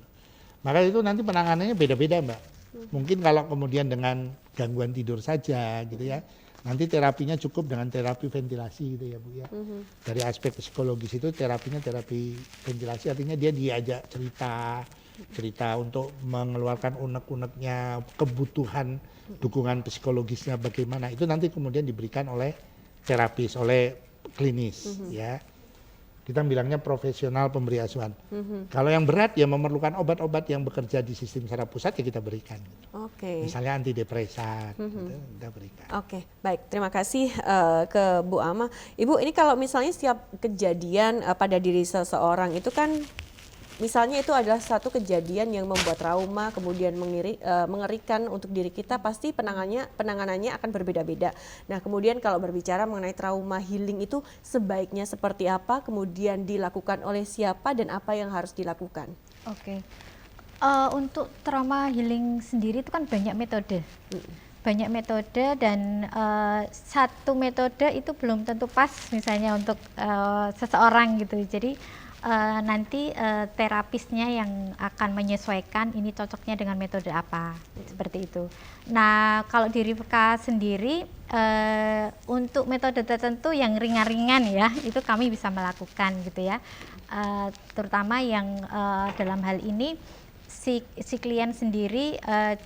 Maka itu nanti penanganannya beda-beda, Mbak. Mungkin kalau kemudian dengan gangguan tidur saja gitu ya, nanti terapinya cukup dengan terapi ventilasi gitu ya Bu ya. Dari aspek psikologis itu terapinya terapi ventilasi, artinya dia diajak cerita untuk mengeluarkan unek-uneknya, kebutuhan dukungan psikologisnya bagaimana, itu nanti kemudian diberikan oleh terapis, oleh klinis ya. Kita bilangnya profesional pemberi asuhan. Kalau yang berat ya memerlukan obat-obat yang bekerja di sistem saraf pusat ya kita berikan. Misalnya antidepresan, kita berikan. Baik. Terima kasih ke Bu Ama. Ibu, ini kalau misalnya setiap kejadian pada diri seseorang itu kan, misalnya itu adalah satu kejadian yang membuat trauma, kemudian mengerikan untuk diri kita, pasti penanganannya akan berbeda-beda. Nah, kemudian kalau berbicara mengenai trauma healing itu sebaiknya seperti apa, kemudian dilakukan oleh siapa dan apa yang harus dilakukan? Untuk trauma healing sendiri itu kan banyak metode. Banyak metode dan satu metode itu belum tentu pas misalnya untuk seseorang gitu. Jadi nanti terapisnya yang akan menyesuaikan ini cocoknya dengan metode apa, seperti itu. Nah, kalau di Rivka sendiri untuk metode tertentu yang ringan-ringan ya, itu kami bisa melakukan gitu ya. Terutama yang dalam hal ini si klien sendiri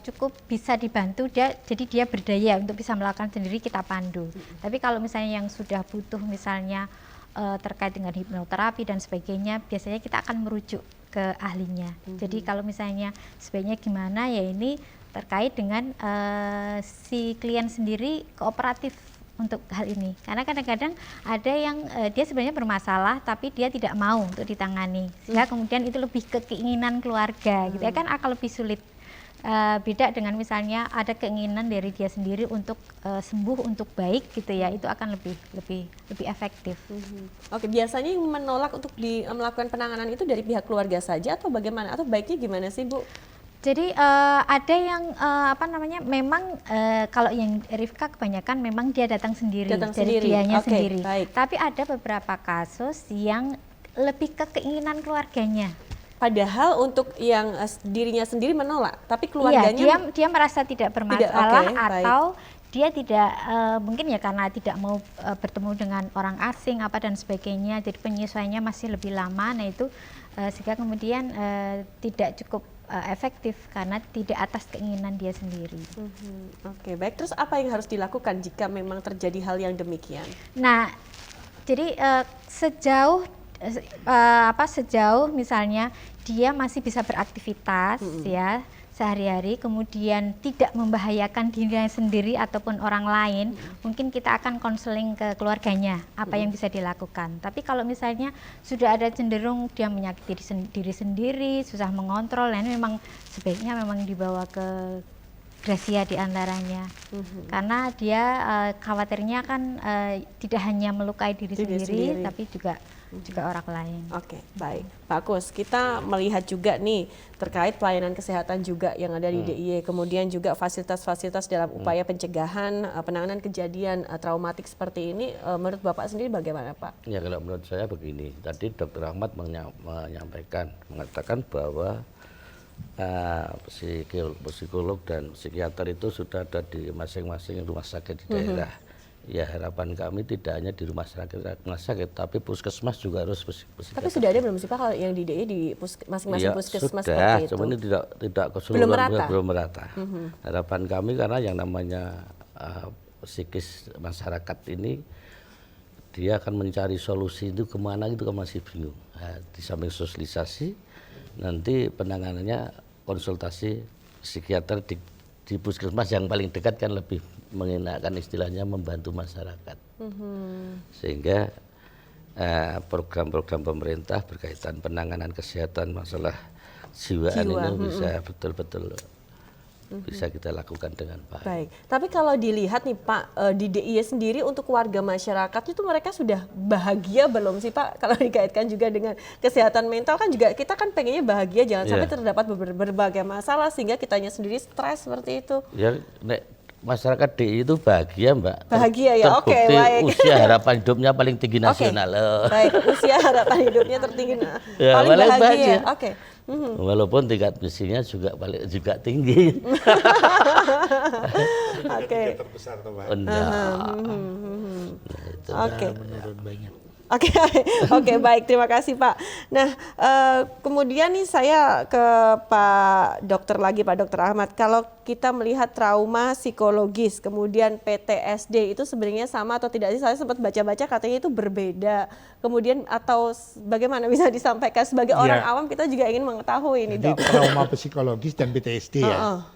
cukup bisa dibantu, jadi dia berdaya untuk bisa melakukan sendiri, kita pandu. Tapi kalau misalnya yang sudah butuh misalnya terkait dengan hipnoterapi dan sebagainya, biasanya kita akan merujuk ke ahlinya. Jadi kalau misalnya sebaiknya gimana, ya ini terkait dengan si klien sendiri kooperatif untuk hal ini. Karena kadang-kadang ada yang dia sebenarnya bermasalah tapi dia tidak mau untuk ditangani, sehingga kemudian itu lebih ke keinginan keluarga gitu ya, kan akan lebih sulit. Beda dengan misalnya ada keinginan dari dia sendiri untuk sembuh, untuk baik gitu ya, itu akan lebih efektif. Biasanya yang menolak untuk melakukan penanganan itu dari pihak keluarga saja atau bagaimana, atau baiknya gimana sih Bu? Jadi ada yang memang kalau yang Rivka kebanyakan memang dia datang sendiri, dari dianya sendiri. Tapi ada beberapa kasus yang lebih ke keinginan keluarganya. Padahal untuk yang dirinya sendiri menolak, tapi keluarganya dia merasa tidak bermasalah, atau dia tidak mungkin ya karena tidak mau bertemu dengan orang asing apa dan sebagainya, jadi penyesuaiannya masih lebih lama. Nah itu sehingga kemudian tidak cukup efektif karena tidak atas keinginan dia sendiri. Baik. Terus apa yang harus dilakukan jika memang terjadi hal yang demikian? Nah, jadi sejauh misalnya dia masih bisa beraktivitas ya, sehari-hari, kemudian tidak membahayakan dirinya sendiri ataupun orang lain, mungkin kita akan konseling ke keluarganya apa yang bisa dilakukan. Tapi kalau misalnya sudah ada cenderung dia menyakiti diri sendiri, susah mengontrol, nah ini memang sebaiknya memang dibawa ke Gracia diantaranya, karena dia khawatirnya kan tidak hanya melukai diri sendiri, tapi juga orang lain. Oke, baik. Pak Kus, kita melihat juga nih terkait pelayanan kesehatan juga yang ada di DIY, kemudian juga fasilitas-fasilitas dalam upaya pencegahan, penanganan kejadian traumatik seperti ini, menurut Bapak sendiri bagaimana Pak? Ya kalau menurut saya begini, tadi Dr. Ahmad mengatakan bahwa psikolog dan psikiater itu sudah ada di masing-masing rumah sakit di daerah. Ya harapan kami tidak hanya di rumah sakit, tapi puskesmas juga harus psikiater. Tapi sudah ada belum sih Pak kalau yang di DIY di masing-masing puskesmas sudah, seperti itu? Cuma ini tidak keseluruhan, belum merata. Harapan kami karena yang namanya psikis masyarakat ini, dia akan mencari solusi itu kemana itu kan masih bingung. Nah, di samping sosialisasi, nanti penanganannya konsultasi psikiater di puskesmas yang paling dekat kan lebih mengenakan istilahnya membantu masyarakat. Sehingga program-program pemerintah berkaitan penanganan kesehatan masalah jiwaan ini bisa betul-betul bisa kita lakukan dengan baik. Baik, tapi kalau dilihat nih Pak, di DIY sendiri untuk warga masyarakat itu mereka sudah bahagia belum sih Pak? Kalau dikaitkan juga dengan kesehatan mental kan juga kita kan pengennya bahagia, jangan sampai terdapat berbagai masalah sehingga kitanya sendiri stres seperti itu. Ya, masyarakat DIY itu bahagia Mbak. Bahagia ya, oke, baik. Usia harapan hidupnya paling tinggi nasional. Baik, usia harapan hidupnya tertinggi, ya, paling bahagia. Oke. Walaupun tingkat misinya juga tinggi. Oke. Terbesar tuh Pak. Oke. Menurun banyak. Oke, baik, terima kasih Pak. Nah, kemudian nih saya ke Pak Dokter lagi, Pak Dokter Ahmad. Kalau kita melihat trauma psikologis, kemudian PTSD itu sebenarnya sama atau tidak sih? Saya sempat baca-baca katanya itu berbeda. Kemudian atau bagaimana bisa disampaikan sebagai orang awam kita juga ingin mengetahui ini, Dok. Jadi trauma psikologis dan PTSD ya.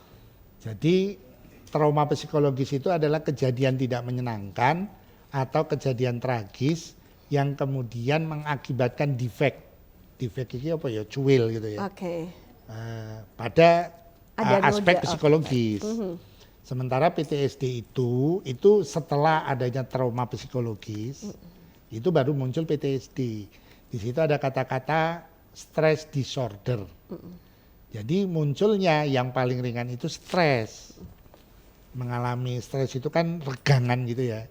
Jadi trauma psikologis itu adalah kejadian tidak menyenangkan atau kejadian tragis yang kemudian mengakibatkan defek ini apa ya, cuil gitu ya. Pada aspek psikologis. Sementara PTSD itu setelah adanya trauma psikologis, itu baru muncul PTSD. Di situ ada kata-kata stress disorder. Jadi munculnya yang paling ringan itu stres. Mengalami stres itu kan regangan gitu ya.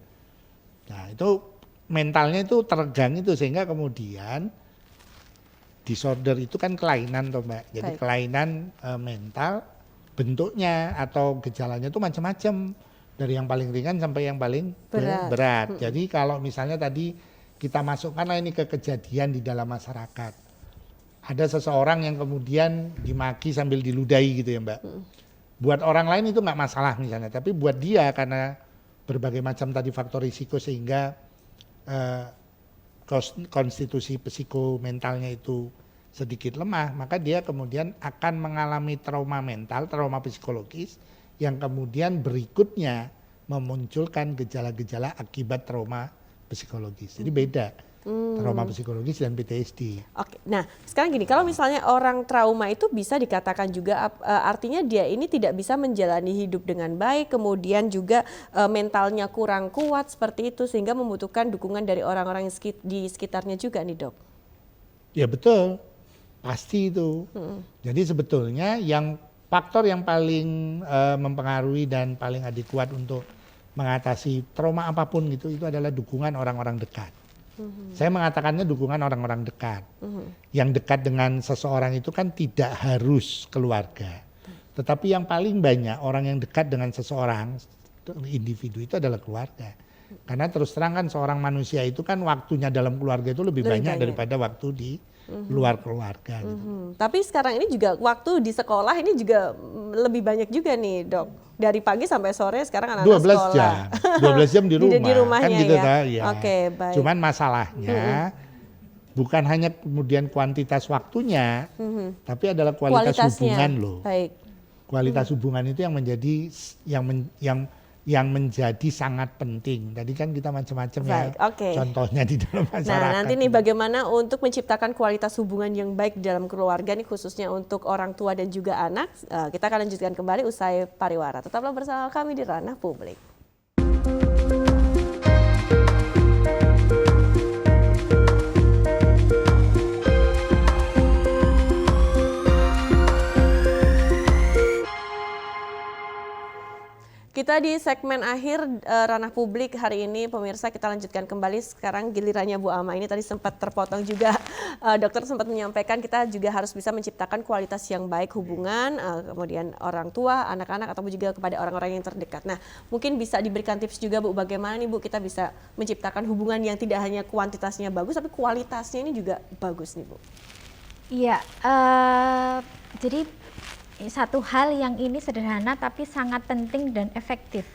Nah itu mentalnya itu teregang itu sehingga kemudian disorder itu kan kelainan toh Mbak. Jadi kelainan mental, bentuknya atau gejalanya itu macam-macam dari yang paling ringan sampai yang paling berat. Jadi kalau misalnya tadi kita masukkanlah ini ke kejadian di dalam masyarakat. Ada seseorang yang kemudian dimaki sambil diludahi gitu ya Mbak. Buat orang lain itu nggak masalah misalnya, tapi buat dia karena berbagai macam tadi faktor risiko sehingga konstitusi psikomentalnya itu sedikit lemah, maka dia kemudian akan mengalami trauma mental, trauma psikologis yang kemudian berikutnya memunculkan gejala-gejala akibat trauma psikologis. Jadi beda trauma psikologis dan PTSD. Oke, nah sekarang gini, kalau misalnya orang trauma itu bisa dikatakan juga artinya dia ini tidak bisa menjalani hidup dengan baik, kemudian juga mentalnya kurang kuat seperti itu sehingga membutuhkan dukungan dari orang-orang di sekitarnya juga nih Dok. Ya betul, pasti itu. Jadi sebetulnya faktor yang paling mempengaruhi dan paling adekuat untuk mengatasi trauma apapun gitu itu adalah dukungan orang-orang dekat. Saya mengatakannya dukungan orang-orang dekat. Yang dekat dengan seseorang itu kan tidak harus keluarga. Tetapi yang paling banyak orang yang dekat dengan seseorang, individu itu adalah keluarga. Karena terus terang kan seorang manusia itu kan waktunya dalam keluarga itu lebih banyak daripada waktu di luar keluarga. Gitu. Tapi sekarang ini juga waktu di sekolah ini juga lebih banyak juga nih Dok. Dari pagi sampai sore sekarang anak-anak sekolah. 12 jam di rumah. Di rumahnya kan gitu ya. Ya. Oke, baik. Cuman masalahnya bukan hanya kemudian kuantitas waktunya, tapi adalah kualitas hubungan loh. Baik. Kualitas hubungan itu yang menjadi yang menjadi sangat penting. Tadi kan kita macam-macam ya. Oke. Contohnya di dalam masyarakat. Nah, nanti nih bagaimana untuk menciptakan kualitas hubungan yang baik dalam keluarga nih khususnya untuk orang tua dan juga anak. Kita akan lanjutkan kembali usai pariwara. Tetaplah bersama kami di Ranah Publik. Kita di segmen akhir Ranah Publik hari ini, pemirsa, kita lanjutkan kembali. Sekarang gilirannya Bu Ama. Ini tadi sempat terpotong juga, dokter sempat menyampaikan kita juga harus bisa menciptakan kualitas yang baik hubungan, kemudian orang tua, anak-anak, ataupun juga kepada orang-orang yang terdekat. Nah, mungkin bisa diberikan tips juga Bu, bagaimana nih Bu kita bisa menciptakan hubungan yang tidak hanya kuantitasnya bagus, tapi kualitasnya ini juga bagus nih Bu. Iya, jadi satu hal yang ini sederhana tapi sangat penting dan efektif,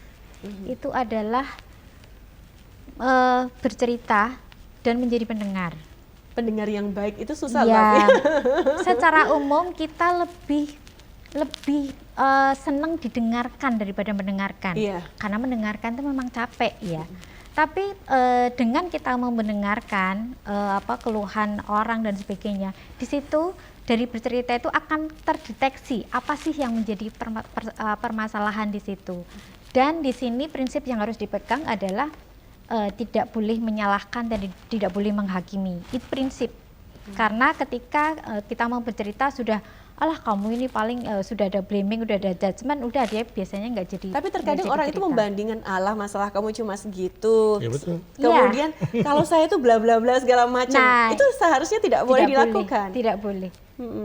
itu adalah bercerita dan menjadi pendengar. Pendengar yang baik itu susah Ya, tapi. secara umum kita lebih senang didengarkan daripada mendengarkan. Iya. Karena mendengarkan itu memang capek ya. Tapi dengan kita mau mendengarkan keluhan orang dan sebagainya, di situ dari bercerita itu akan terdeteksi apa sih yang menjadi permasalahan di situ. Dan di sini prinsip yang harus dipegang adalah tidak boleh menyalahkan dan tidak boleh menghakimi. Itu prinsip. Karena ketika kita mau bercerita sudah, alah kamu ini paling sudah ada blaming, udah ada judgement, udah dia biasanya nggak jadi. Tapi terkadang jadi orang itu cerita. membandingkan, alah masalah kamu cuma segitu. Ya betul. Kemudian kalau saya itu bla bla bla segala macam, Nah, itu seharusnya tidak boleh dilakukan. Tidak boleh.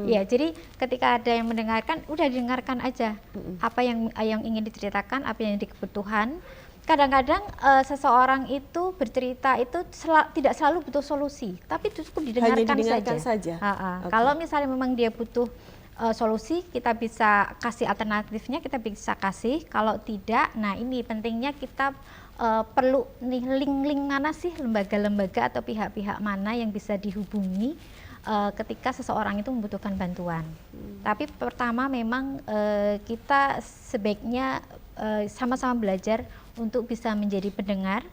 Ya, jadi ketika ada yang mendengarkan, udah dengarkan aja apa yang ingin diceritakan, apa yang jadi kebutuhan. Kadang-kadang seseorang itu bercerita itu tidak selalu butuh solusi, tapi cukup didengarkan, Hanya didengarkan saja. Okay. Kalau misalnya memang dia butuh solusi, kita bisa kasih alternatifnya, kita bisa kasih. Kalau tidak, nah ini pentingnya kita perlu nih link-link mana sih, lembaga-lembaga atau pihak-pihak mana yang bisa dihubungi ketika seseorang itu membutuhkan bantuan. Tapi pertama memang kita sebaiknya sama-sama belajar untuk bisa menjadi pendengar,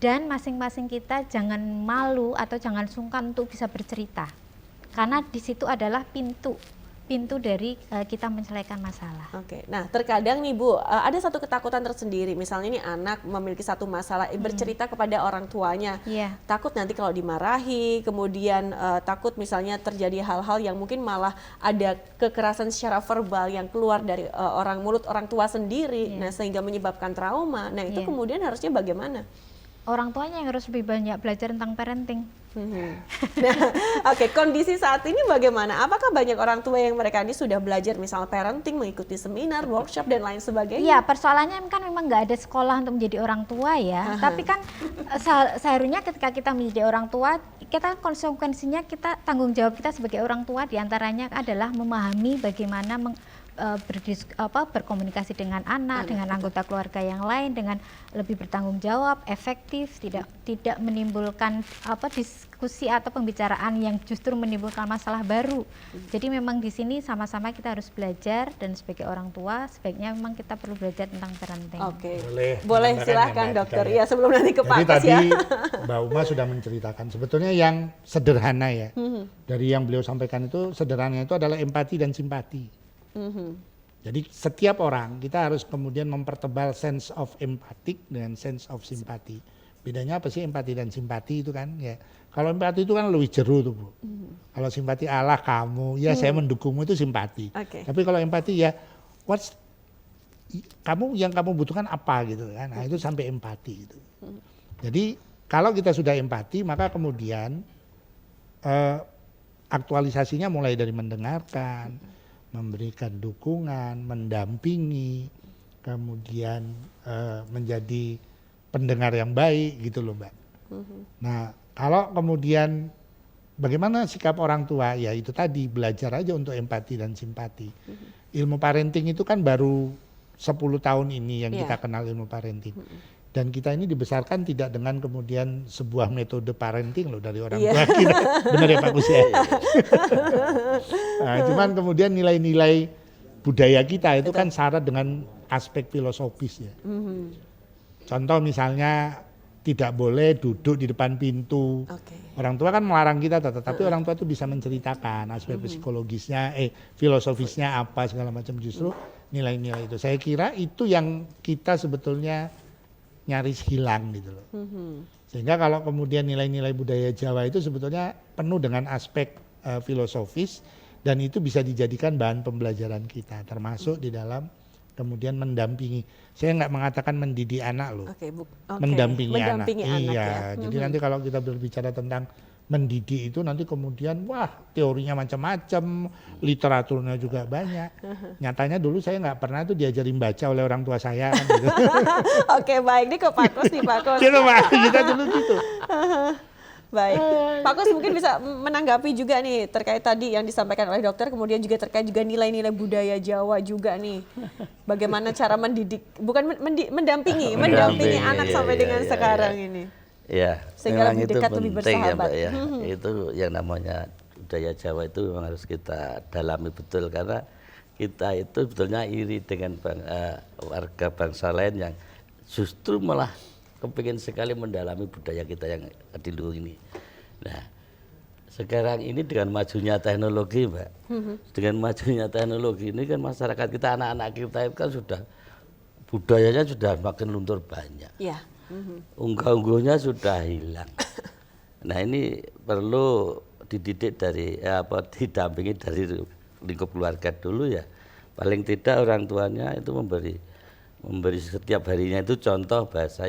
dan masing-masing kita jangan malu atau jangan sungkan untuk bisa bercerita. Karena di situ adalah pintu dari kita menyelesaikan masalah. Oke, nah terkadang nih Bu, ada satu ketakutan tersendiri. Misalnya nih anak memiliki satu masalah, bercerita kepada orang tuanya. Iya. Takut nanti kalau dimarahi, kemudian takut misalnya terjadi hal-hal yang mungkin malah ada kekerasan secara verbal yang keluar dari mulut orang tua sendiri, nah sehingga menyebabkan trauma. Nah itu kemudian harusnya bagaimana? Orang tuanya yang harus lebih banyak belajar tentang parenting. Nah, oke, kondisi saat ini bagaimana? Apakah banyak orang tua yang mereka ini sudah belajar misal parenting, mengikuti seminar, workshop dan lain sebagainya? Iya, persoalannya kan memang nggak ada sekolah untuk menjadi orang tua ya. Tapi kan seharusnya ketika kita menjadi orang tua, kita konsekuensinya tanggung jawab kita sebagai orang tua diantaranya adalah memahami bagaimana berkomunikasi dengan anak, dengan anggota keluarga yang lain dengan lebih bertanggung jawab, efektif, tidak menimbulkan diskusi atau pembicaraan yang justru menimbulkan masalah baru. Jadi memang di sini sama-sama kita harus belajar, dan sebagai orang tua sebaiknya memang kita perlu belajar tentang parenting. Oke. Boleh Silahkan ya, dokter. Ya sebelum nanti ke Jadi Pak tadi ya. Mbak Uma sudah menceritakan sebetulnya yang sederhana ya. Dari yang beliau sampaikan itu sederhananya itu adalah empati dan simpati. Jadi setiap orang kita harus kemudian mempertebal sense of empatik dengan sense of simpati. Bedanya apa sih empati dan simpati itu kan ya. Kalau empati itu kan lebih jeru tuh Bu. Kalau simpati Allah kamu, ya saya mendukungmu itu simpati. Okay. Tapi kalau empati ya yang kamu butuhkan apa gitu kan. Nah itu sampai empati gitu. Jadi kalau kita sudah empati maka kemudian aktualisasinya mulai dari mendengarkan, memberikan dukungan, mendampingi, kemudian menjadi pendengar yang baik gitu loh Mbak. Nah kalau kemudian bagaimana sikap orang tua, ya itu tadi belajar aja untuk empati dan simpati. Ilmu parenting itu kan baru 10 tahun ini yang kita kenal ilmu parenting. Dan kita ini dibesarkan tidak dengan kemudian sebuah metode parenting loh dari orang tua kita. Benar ya Pak Kus ya? Nah, cuman kemudian nilai-nilai budaya kita itu kan syarat dengan aspek filosofis ya. Contoh misalnya tidak boleh duduk di depan pintu. Orang tua kan melarang kita, tetapi orang tua itu bisa menceritakan aspek psikologisnya, filosofisnya apa segala macam, justru nilai-nilai itu. Saya kira itu yang kita sebetulnya nyaris hilang gitu loh. Sehingga kalau kemudian nilai-nilai budaya Jawa itu sebetulnya penuh dengan aspek filosofis dan itu bisa dijadikan bahan pembelajaran kita, termasuk di dalam kemudian mendampingi. Saya nggak mengatakan mendidik anak loh, mendampingi anak. Iya, ya. Jadi nanti kalau kita berbicara tentang mendidik itu nanti kemudian wah teorinya macam-macam, literaturnya juga banyak. Nyatanya dulu saya nggak pernah tuh diajarin baca oleh orang tua saya. Kan, gitu. Oke, baik, ini ke Pak Kus nih, Pak Kus. Gitu Pak, kita dulu gitu. Baik, Pak Kus mungkin bisa menanggapi juga nih terkait tadi yang disampaikan oleh dokter, kemudian juga terkait juga nilai-nilai budaya Jawa juga nih. Bagaimana cara mendidik, bukan mendampingi anak sampai dengan sekarang ini. Ya, sehingga memang lebih dekat, lebih bersahabat. Ya, Mbak, ya. Itu yang namanya budaya Jawa itu memang harus kita dalami betul karena kita itu sebetulnya iri dengan warga bangsa lain yang justru malah kepingin sekali mendalami budaya kita yang adiluhung ini. Nah, sekarang ini dengan majunya teknologi, Mbak, dengan majunya teknologi ini kan masyarakat kita, anak-anak kita itu kan sudah budayanya sudah makin luntur banyak. Iya. Unggah-ungguhnya sudah hilang. Nah ini perlu dididik dari didampingi dari lingkup keluarga dulu ya. Paling tidak orang tuanya itu memberi setiap harinya itu contoh bahasa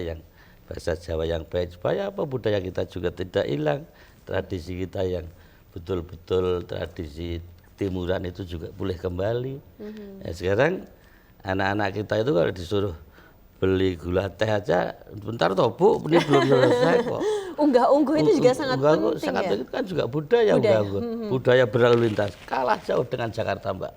Jawa yang baik supaya budaya kita juga tidak hilang, tradisi kita yang betul-betul tradisi timuran itu juga boleh kembali. Nah, sekarang anak-anak kita itu kalau disuruh beli gula teh aja bentar toh Bu, ini belum selesai kok. Unggah-ungguh itu juga sangat penting sangat ya. Itu kan juga budaya. Budaya berlalu lintas kalah jauh dengan Jakarta, Mbak.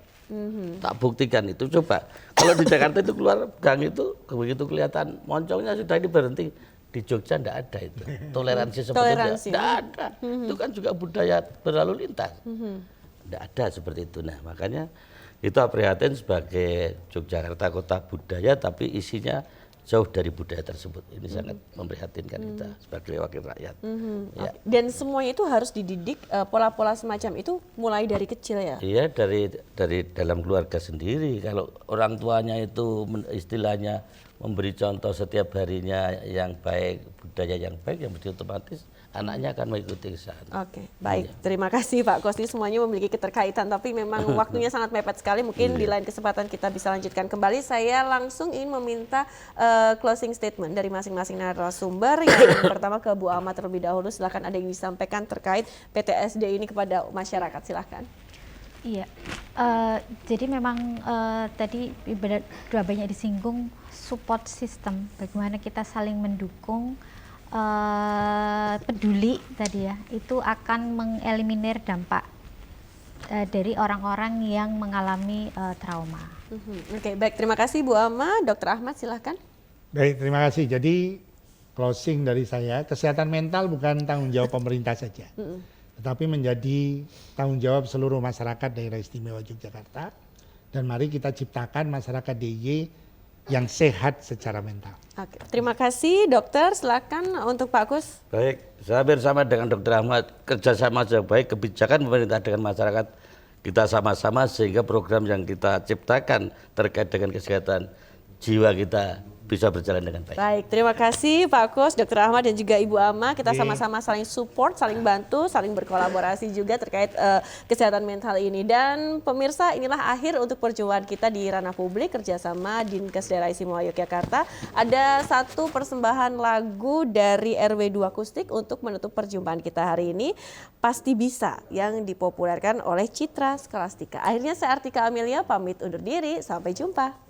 Tak buktikan itu, coba kalau di Jakarta itu keluar gang itu begitu kelihatan moncongnya sudah ini berhenti. Di Jogja enggak ada itu toleransi seperti itu, enggak ada. Itu kan juga budaya berlalu lintas, enggak ada seperti itu. Nah makanya kita prihatin sebagai Yogyakarta kota budaya tapi isinya jauh dari budaya tersebut. Ini sangat memprihatinkan kita sebagai wakil rakyat. Ya. Dan semuanya itu harus dididik, pola-pola semacam itu mulai dari kecil ya? Iya, dari dalam keluarga sendiri. Kalau orang tuanya itu istilahnya memberi contoh setiap harinya yang baik, budaya yang baik, yang berarti otomatis anaknya akan mengikuti ke sana. Oke, baik. Terima kasih Pak Kus. Ini semuanya memiliki keterkaitan, tapi memang waktunya sangat mepet sekali. Mungkin di lain kesempatan kita bisa lanjutkan kembali. Saya langsung ingin meminta closing statement dari masing-masing narasumber. Yang pertama ke Bu Ama terlebih dahulu. Silakan ada yang disampaikan terkait PTSD ini kepada masyarakat. Silakan. Iya, jadi memang tadi sudah banyak disinggung support system. Bagaimana kita saling mendukung. Peduli tadi ya, itu akan mengeliminir dampak dari orang-orang yang mengalami trauma. Oke, baik, terima kasih Bu Ama. Dr. Ahmad silahkan. Baik, terima kasih. Jadi closing dari saya, kesehatan mental bukan tanggung jawab pemerintah saja, tetapi menjadi tanggung jawab seluruh masyarakat daerah istimewa Yogyakarta. Dan mari kita ciptakan masyarakat DIY yang sehat secara mental. Oke, terima kasih dokter. Silakan untuk Pak Kus. Baik, saya bersama dengan Dr. Ahmad kerjasama yang baik, kebijakan pemerintah dengan masyarakat kita sama-sama sehingga program yang kita ciptakan terkait dengan kesehatan jiwa kita bisa berjalan dengan baik. Baik, terima kasih Pak Kus, Dr. Ahmad dan juga Ibu Ama. Kita sama-sama saling support, saling bantu, saling berkolaborasi juga terkait kesehatan mental ini. Dan pemirsa, inilah akhir untuk perjumpaan kita di ranah publik kerjasama Dinkes Daerah Istimewa Yogyakarta. Ada satu persembahan lagu dari RW2 Akustik untuk menutup perjumpaan kita hari ini. Pasti Bisa yang dipopulerkan oleh Citra Skolastika. Akhirnya saya Artika Amelia pamit undur diri. Sampai jumpa.